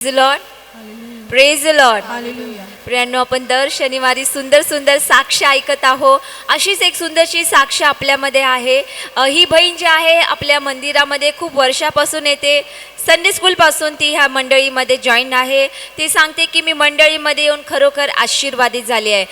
Praise Lord, praise Lord. Hallelujah. प्रियांनो, आपण दर शनिवारी सुंदर सुंदर साक्ष ऐकत आहोत. अशीच एक सुंदरशी साक्ष आपल्यामध्ये आहे. ही बहीण जी आहे आपल्या मंदिरामध्ये खूप वर्षापासून येते. संडे स्कूलपासून ती ह्या मंडळीमध्ये जॉईन आहे. ती सांगते की मी मंडळीमध्ये येऊन खरोखर आशीर्वादित झाली आहे.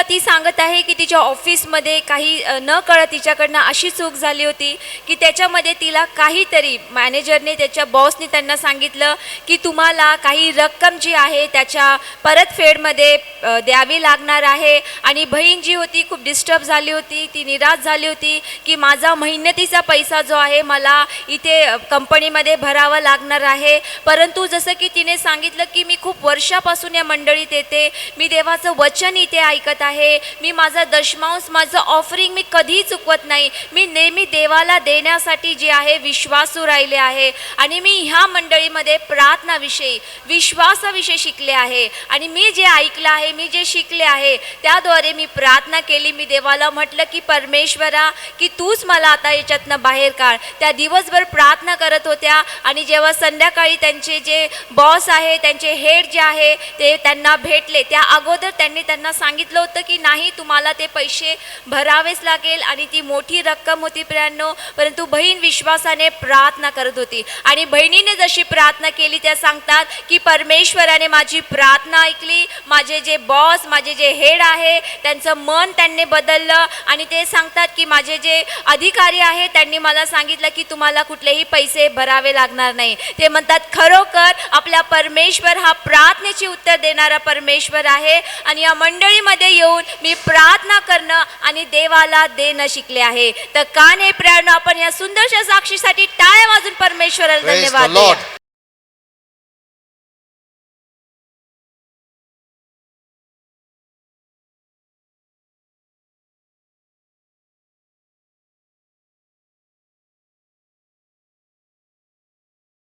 ती सांगत आहे की तिच्या ऑफिसमध्ये काही न कळत तिच्याकडनं अशी चूक झाली होती की त्याच्यामध्ये तिला काहीतरी मॅनेजरने, त्याच्या बॉसने त्यांना सांगितलं की तुम्हाला काही रक्कम जी आहे त्याच्या परतफेडमध्ये द्यावी लागणार आहे. आणि बहीण जी होती खूप डिस्टर्ब झाली होती, ती निराश झाली होती की माझा मेहनतीचा पैसा जो आहे मला इथे कंपनीमध्ये भरावा लागणार आहे. परंतु जसं की तिने सांगितलं की मी खूप वर्षापासून या मंडळीत येते, मी देवाचं वचन इथे ऐकत आहे, मी माझा दशमांश, माझं ऑफरिंग मी कधीही चुकवत नाही, मी नेहमी देवाला देण्यासाठी जे आहे विश्वासू राहिले आहे. आणि मी ह्या मंडळीमध्ये प्रार्थनाविषयी, विश्वासाविषयी शिकले आहे. आणि मी जे ऐकलं आहे, मी जे शिकले आहे त्याद्वारे मी प्रार्थना केली. मी देवाला म्हटलं की परमेश्वरा, की तूच मला आता याच्यातनं बाहेर काढ. त्या दिवसभर प्रार्थना करत होत्या. आणि जेव्हा संध्याकाळी त्यांचे जे बॉस आहे, त्यांचे हेड जे आहे ते त्यांना भेटले, त्या अगोदर त्यांना सांगितलं होतं की नाही, तुम्हाला ते पैसे भरावेच लागेल. आणि ती मोठी रक्कम होती प्रियांनो. परंतु बहीण विश्वासाने प्रार्थना करत होती. आणि बहिणीने जशी प्रार्थना केली, त्या सांगतात की परमेश्वराने माझी प्रार्थना ऐकली. माझे जे बॉस, माझे जे हेड आहे त्यांचं मन त्यांनी बदललं. आणि ते सांगतात की माझे जे अधिकारी आहे त्यांनी मला सांगितलं की तुम्हाला कुठलेही पैसे भरावे लागणार नाही. ते म्हणतात खरोखर आपला परमेश्वर हा प्रार्थनेची उत्तर देणारा परमेश्वर आहे. आणि या मंडळीमध्ये येऊन मी प्रार्थना करणं आणि देवाला देणं शिकले आहे. तर का नाही प्रियांनो, आपण या सुंदरशा साक्षीसाठी टाळ्या वाजून परमेश्वराला Praise the धन्यवाद Lord. देऊया.